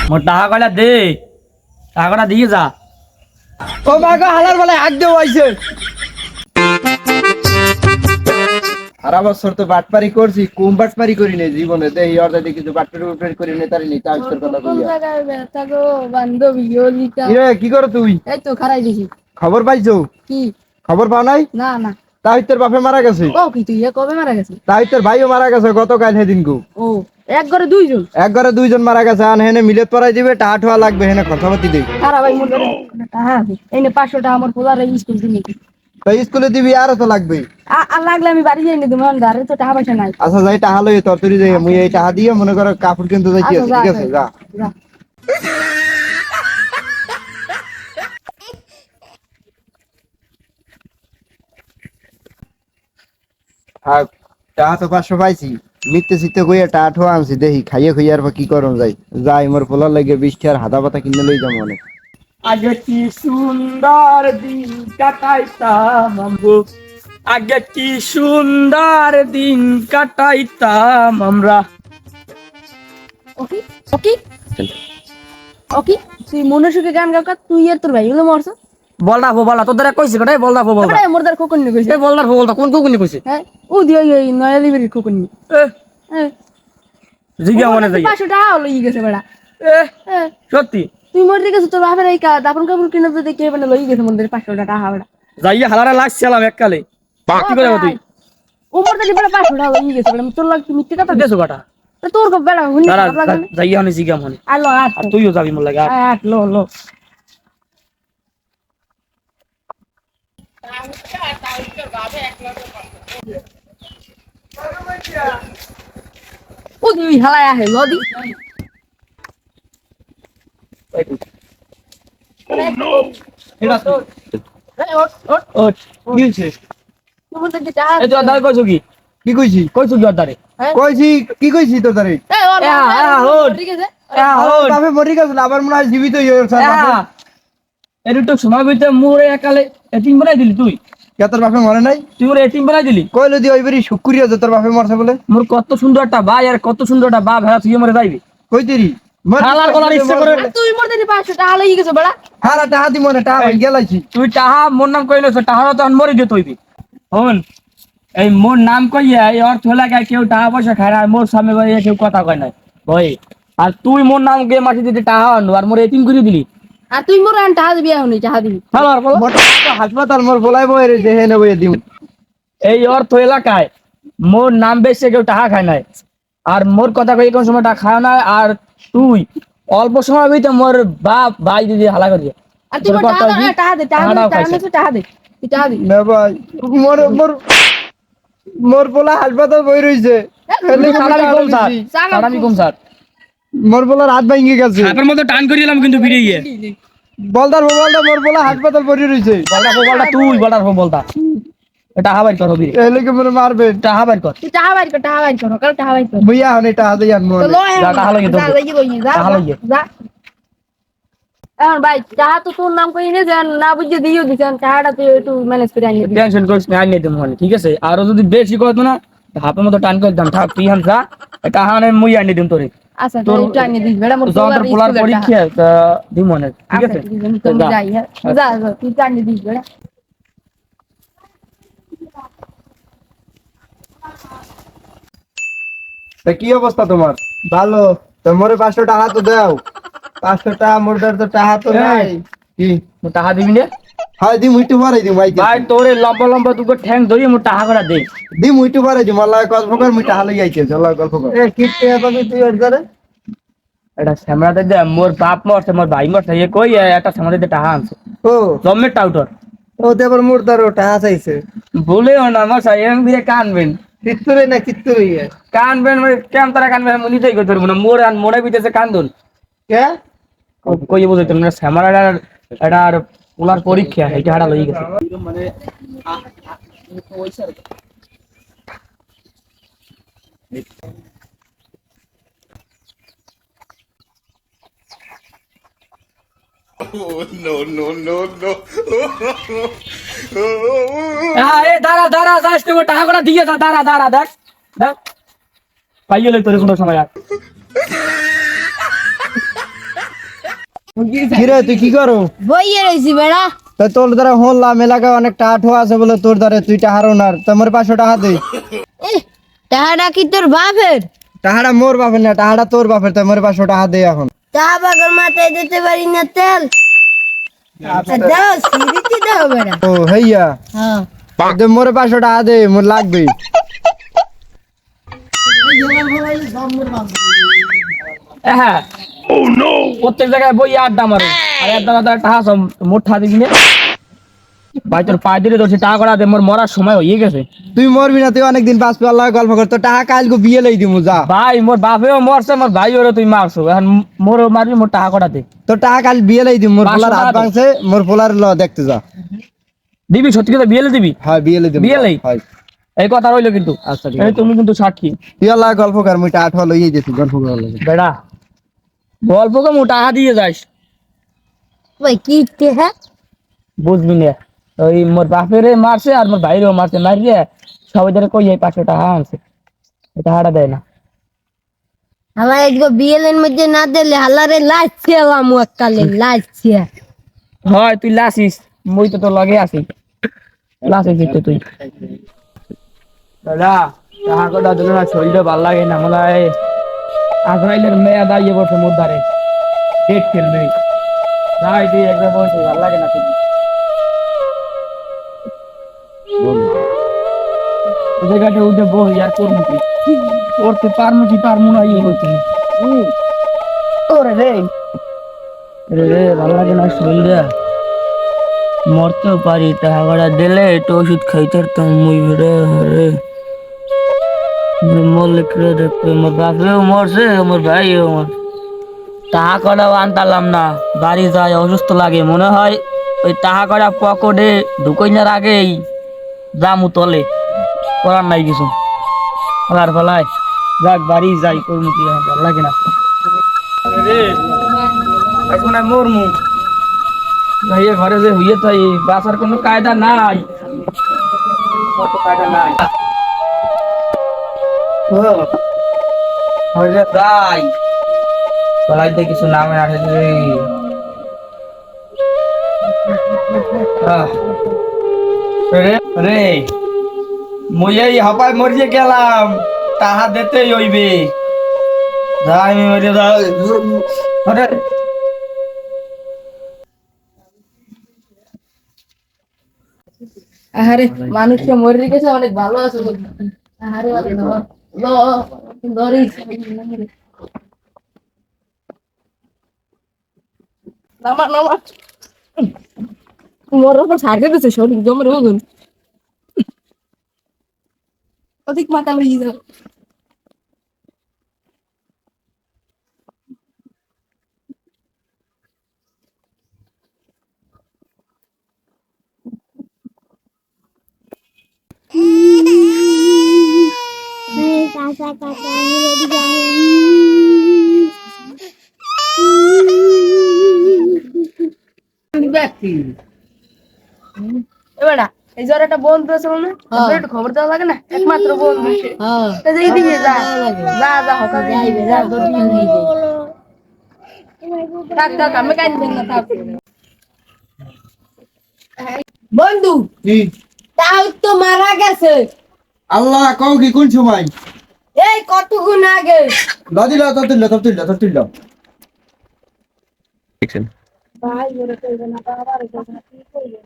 মোর টাকা কয়টা দে, টাকা কয়টা দিয়ে যা। ও বাগা হালার বলে হাত দেও আইছে। সারা বছর তো বাটপারি করছি, কম বাটপারি করি নাই জীবনে। দেই অর্ধে দেখি তো বাটপারি করি নাই, তারি নি তার কথা কইয়া। কি করো তুই? এই তো খারাই দিছি। খবর পাইছো? কি খবর পাও নাই? না না তাই তোর বাপে মারা গেছে। ও কি তুই কবে মারা গেছে? তাই তোর ভাইও মারা গেছে গতকাল সেদিন গো। ও এক ঘরে দুইজন? এক ঘরে দুইজন মারা গেছে। আন হেনে মিলেত পড়াই দিবে, টাকা ঠোয়া লাগবে, হেনে খরচাপাতি দেই। খারাপ ভাই মোর টাকা আছে এই নে 500 টাকা আমার পোলার স্কুল দিনি। তাই স্কুলে দিবি, আরো তো লাগবে। আর লাগলে আমি বাড়ি যাই না, তুমি ধারে তো টাকা পয়সা নাই। আচ্ছা যাই টাকা লই, তোর তুই যাই, মুই এই টাকা দিয়ে মনে করো কাপড় কিনতে যাইছি। আচ্ছা, ঠিক আছে যা। যা। থাক, টাকা তো 500 পাইছি। মিথ্যে চিত্তে কইয়া টাকা ঠোয়া আনছি, দেখি খাইয়ে খুইয়ে আর কি করন যাই। যাই মোর পোলার লাগে 20 টাকার হাদা পাতা কিনে লই যাম অনেক। আগে কি সুন্দর দিন কাটাইতাম আমগো, আগে কি সুন্দর দিন কাটাইতাম আমরা। ওকে ওকে ওকে তুই মনে সুখে গান গাও, তুই আর তোর ভাই হলো মরছ। বলদা বলদা তোর দ্বারা কইছে কটাই বলদা বলদা। মোর দ্বার খোকন নি কইছে। এই বলদা বলদা কোন কোন কইছে? হ্যাঁ ও দিও এই নয়া লিবির খোকন নি। হ্যাঁ জিগা মনে যাই। 500 টাকা হলো ই গেছে বেড়া। হ্যাঁ সত্যি তুই মরে গেছিস, তোর বাপের এই দাপন কাপড় কিনে তো দেখে মানে লই গেছে মন্দিরে 500 টাকা হাওড়া। যাইয়া হালারে লাগছিলাম এককালে। কি করে তুই? ও মরতে দিবড়া 500 টাকা লই গেছে বলে তোর লাগ তুমি মিথ্যে কথা দেছো কাটা। তো তোর কো বেড়া হুনি দাঁড়া খারাপ লাগে না? যাইয়া হনি জিগা মনে। আলো আট আর তুইও যাবি মোর লাগে। আট লো লো ও তুই হালায় আহে লদি এটা তো ওট কি হইছে? তুমি তো টাকা এই তো দাঁড়া কইছো কি? কি কইছি? কইছো কি দাঁড়ে? কইছি কি কইছি তোর তারে? এই ওর ঠিক আছে আমার বাপে মরি গেছিল, আবার মনে হয় জীবিত হয়ে গেছে। এর তো সময় বইতে মোরে একালে এটিম বানাই দিলি তুই। কে তোর বাপে মরে নাই? তুই মোরে এটিম বানাই দিলি। কইলো দি ওইবারই শুক্রিয়া যে তোর বাপে মরছে বলে। মোর কত সুন্দর একটা ভাই আর কত সুন্দর একটা বাপ, হ্যাঁ তুই মরে যাইবি। কইতেরি হালার গলার ইচ্ছে করে। তুই মরতে দি 500 টাকা লই গেছে বেড়া। হারা টাকা দি মনে টাকা ভাই গেলাইছি। তুই টাহা মোর নাম কইলো টাহা তো মরে দিত হইবি। হন এই মোর নাম কইয়া এই অর্থ লাগায় কেউ টাকা পয়সা খায় না, আর মোর সামনে ভাই কেউ কথা কয় না ভাই। আর তুই মোর নাম গে মাটি দিতে টাকা আনু আর মোর এটিম করে দিলি। আর তুই মোর আন টাকা দিবি এখন টাকা দিবি। হালার বল। মোর হাসপাতাল মোর বলাই বই রে হেনে বই দিম। এই অর্থ এলাকায় মোর নাম বেশি কেউ টাকা খায় নাই, আর মোর কথা কই কোন সময় টাকা খায় না। আর তুই অল্প সময় ভিতরে মোর বাপ ভাই দিদি হালা করে দিয়ে। আর তুই মোর টাকা দে টাকা দে টাকা দে তুই টাকা দে। না ভাই মোর মোর মোর বলা হাসপাতাল বই রইছে। সালামি কম স্যার, সালামি কম স্যার। মোর বলা রাত ভাঙি গেছে। আপনার মতো টান করিলাম কিন্তু ফিরে গিয়ে। বলদার মোর বলা হাসপাতাল বই রইছে। বলটা তুই বলটা এটা হাবাই কর হবি। এই লগে মনে মারবে। এটা হাবাই কর। তুই টাকা বাইর কর টাকা বাইর কর কাল টাকা বাইর কর। ভইয়া হনে টাকা দেই আনমো। তো লয় যা টাকা লাগে তো। যা লাগি লই যা টাকা লাগে। যা এখন ভাই টাকা তো তোর নাম কই নে জান না বুঝে দিও দিছেন টাকাটা তুই একটু ম্যানেজ করে আনিয়ে দিবি। টেনশন করিস না, আইনে দেব মনে, ঠিক আছে? আর যদি বেশি করতো না হাপের মতো টান করে দাম থাক তুই হান যা। এটা হানে মুই আইনে দিম তোরে। আচ্ছা তুই একটু আনিয়ে দিস বেড়া মোর যখন তোর পোলার পরীক্ষা দিম মনে, ঠিক আছে? তুমি যাই হ্যাঁ যা যা তুই আনিয়ে দিস বেড়া। তা কি অবস্থা তোমার? ভালো। তোমারে 500 টাকা তো দাও। 500 টাকা মোর দ্বার তো টাকা তো নাই। কি মো টাকা দিবি না? হয় দি মুইটু পারাই দি ভাই। ভাই তোরে লম্বা লম্বা দুটো ঠ্যাং ধরি মো টাকা করে দে। দি মুইটু পারাই দি মাল্লা গল্প কর, মুই টাকা লই আইছে। চল গল্প কর। এ কি তে পাবি তুই ওর ধরে? এটা সামরাতে দে মোর বাপ মরছে মোর ভাই মরছে এ কই একটা সামরাতে টাকা আনছে। ও জম্মের টাউটর। ও দেবার মোর দ্বার টাকা চাইছে। ভুলেও না আমার সাই এম দিয়ে কানবেন। কিত্তুরে না কিত্তুরে। কানবেন মানে কেম তারা কানবেন মুনি তাই কই ধরব না মোর আর মনে বিতেছে কান্দুন। কে? কই বুঝাইতাম না সামরাটা এটা আর পোলার পরীক্ষা এটা হাড়া লই গেছে। মানে দাঁড়া দাঁড়া যাস তুমি টাকা করে দিয়ে যা। দাঁড়া দাঁড়া দেখ দেখ পাইয়ে লই তোর কোনো সময় আর কিরে তুই কি করো? বইয়ে রইছি বেড়া। তা তোর দ্বারা হলাম এলাকায় অনেক টাহা আছে বলে তোর দ্বারা তুই টাহারো না, তোমার 500 টাকা দে। টাকাটা কি তোর বাপের? টাহাটা মোর বাপের না, টাহাটা তোর বাপের, তোমার 500 টাকা দে এখন। তা বাগর মাথায় দিতে পারি না তেল। দাও সিরিতি দাও বেড়া। ও হইয়া হ্যাঁ দে, মোর 500 টাকা দে, মোর লাগবে। হ্যাঁ প্রত্যেক জায়গায় বই আড্ডা মারো আর আড্ডা মারতে টাকা মোটা দিবি না ভাই তোর পায়ে দিলে তোর টাকা করা দে মোর মরার সময় হয়ে গেছে তুই মরবি না, তুই অনেকদিন বাঁচবি, আল্লাহ গল্প কর, তোর টাকা কাল বিয়ে লই দিমু যা। ভাই মোর বাপেও মরছে মোর ভাই ওরে তুই মারছো এখন মোর মারবি মোর টাকা করা দে তোর টাকা কাল বিয়ে লই দিম, মোর 500 পোলার হাত টাকা দে। ভাঙছে, মোর পোলার ল দেখতে যা। দিবি সত্যি কথা বিয়েলে দিবি হ্যাঁ বিয়ে লই দিম। বিয়ে লই? হয় এই কথা রইলো কিন্তু আচ্ছা ঠিক এই আছে। তুমি কিন্তু সাক্ষী তুই আল্লাহ গল্প কর, মুই টাকা লইয়ে দিছি গল্প কর লাগে। বেড়া গল্পকে মো টাকা দিয়ে যাস ভাই কি তে হ্যাঁ বুঝবি না ওই মোর বাপেরে মারছে আর মোর ভাইরেও মারছে মারিয়ে সবাই ধরে কই এই 500 টাকা আনছে এই টাকাটা দেয় না আমার একগো বিয়েলের মধ্যে না দিলে হালারে লাইছে আমু এককালে লাইছে। হয় তুই লাসিস মুই তো তোর লগে আছি লাসিস তো তুই দাদা টাকা কটা দিলে না শরীরে ভাল লাগে না মনে হয় আজরাইলের মেয়া দাঁড়িয়ে বসে মোর ধারে ডেট খেলবে যাই তুই একবার বসে ভাল লাগে না তুই ওদের কাছে উঠে বই আর করবো কি করতে পারবো না ইয়ে করতে ওরে রে রে ভালো লাগে না শরীরে মরতেও পারি টাকা দিলে একটু ওষুধ খাইতে পারতাম মুই রে রে মরলে কে দেখতে আমার বাপেও মরছে আমার ভাইও মর টাকা কটাও আনতালাম না বাড়ি যায় অসুস্থ লাগে মনে হয় ওই টাকা কটা পকেটে ঢুকইনার আগেই জামু তলে করার নাই কিছু আর ফেলায় যাক বাড়ি যাই করবো কি আর ভালো লাগে না রে এখন আর মরমু যাইয়ে ঘরে যে হইয়ে তাই বাসার কোনো কায়দা নাই কত কায়দা নাই হইলে যাই গলাইতে কিছু নামে আসে রে রে রে মই এই হাপায় মরিয়ে গেলাম টাহা দিতেই হইবে যাই আমি মরে যাই আরে আরে মানুষকে মরে গেছে অনেক ভালো আছে আরে লরি নামা নামা মোর উপর ছাড়কে দিছে শরীর জমরে মতন অধিক মাথা লইয়ে যাও এবারে এই জ্বর একটা বন্ধু আছে না একটু খবর দেওয়া লাগে না একমাত্র বন্ধু এইদিকে যা যা যা হকা যাইবে যা থাক থাক আমি কাজ দেন না থাক বন্ধু কি তাও তো মারা গেছে আল্লাহ কও কি কোন সময়? এই কতক্ষণ আগে লদিল তোর তুইল ভাই ওরে কইবে না বাবা রে কইবে না কি কইবে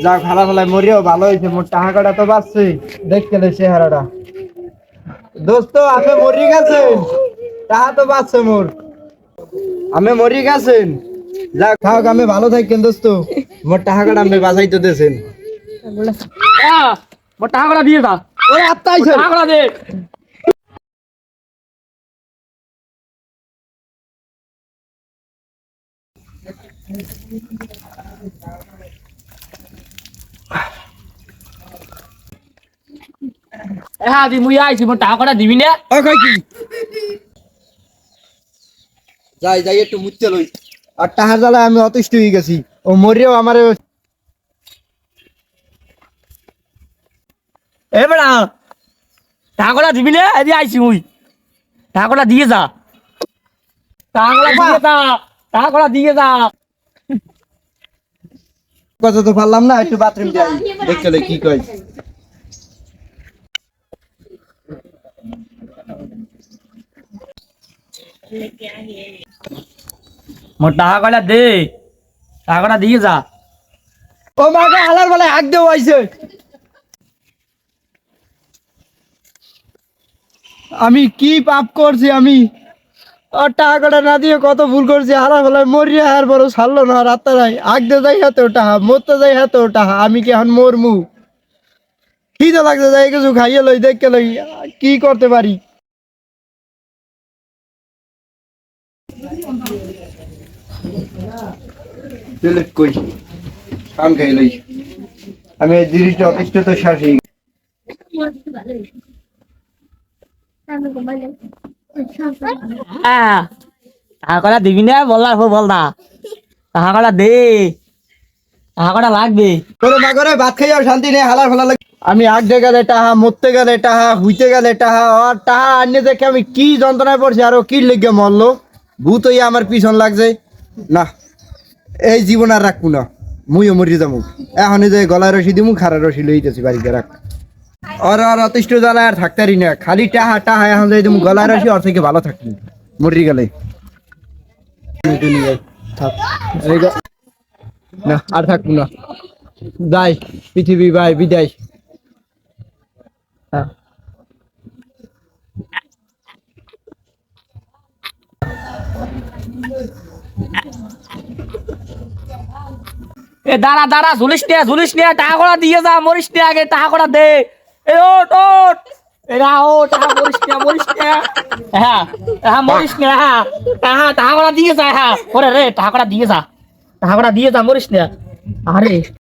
যাক ভালো ভালাই মরিও ভালো হয়েছে, মোর টাকা কটা তো বাঁচছে, দেখতে লে চেহারাটা। দোস্ত আপনি মরি গেছেন, টাকা তো বাঁচছে মোর, আমি মরি গেছেন। যাক থাক আমি ভালো থাকেন দোস্ত, মোর টাকা কটা আপনি বাঁচাইতে দিয়েছেন। মোর টাকা কটা দিয়ে দা ওই আত্মাইছে টাকা কটা দে হ্যাঁ দি মুই আইছি মোর টাকা কটা দিবি না ও কই কি যাই যাই একটু মুছতে লই, আর টাকা জ্বালায় আমি অতিষ্ঠ হয়ে গেছি, ও মরিও আমারে এ বেড়া টাকা কটা দিবি না এদি আইছি মুই টাকাটা দিয়ে যা, টাকাটা দিয়ে যা, টাকাটা দিয়ে যা। কথা তো পারলাম না, একটু বাথরুম যাই, দেখতে লই কি কই। মোর টাকাটা দে, টাকাটা দিয়ে যা। ও মাকে হালার বেলায় হাক দেওয়া হয়েছে। আমি কি পাপ করছি আমি, আর টাকাটা না দিয়ে কত ভুল করছি। হালার বেলায় মরিয়া আর বড় ছাড়লো না, রাত্তারাই আগতে যাই হাতে টাহা, মরতে যাই হাতে টাহা। আমি কি এখন মরমু? কি তো লাগতে যাই কিছু খাইয়ে লই, দেখে লই কি করতে পারি। কই কাম খাই লই, আমি এই জিনিসটা অতিষ্ঠ তো শাসি। হ্যাঁ, টাকাটা দিবি না বললা, বল না, টাকাটা দে, টাকাটা লাগবে। তোরে মা করে ভাত খাই আর শান্তি নেই, হালার ফালা লাগে। আমি আগতে গেলে টাহা, মরতে গেলে টাহা, হুইতে গেলে টাহা, আর টাহা আনিয়ে দেখে আমি কি যন্ত্রণায় পড়ছি। আরো কি লেগে মরলো, ভূত হইয়া আমার পিছন লাগছে। না, এই জীবন আর রাখবো না, মুইও মরি যাবো। এখন যে গলায় রশি দিমু, খারা রশি লইতেছি বাড়িতে রাখ। আর আর অতিষ্ঠ জ্বালায় আর থাকতে পারি না, খালি টাহা টাহা। এখন যাই তুমি গলায় রশি, ওর থেকে ভালো থাকবি মরি গেলে। থাক, এই না আর থাকবো না, যাই পৃথিবী বাই বিদায়। হ্যাঁ। এ দাঁড়া দাঁড়া, ঝুলিস নে, ঝুলিস নে, টাকাটা দিয়ে যা, মরিস নে, আগে টাকাটা দে। এ ওট ওট, এরা ও টাকা মরিস নে, মরিস নে। হ্যাঁ হ্যাঁ, মরিস নে। হ্যাঁ হ্যাঁ, টাকাটা দিয়ে যা। হ্যাঁ ওরে রে, টাকাটা দিয়ে যা, টাকাটা দিয়ে যা, মরিস নে। আরে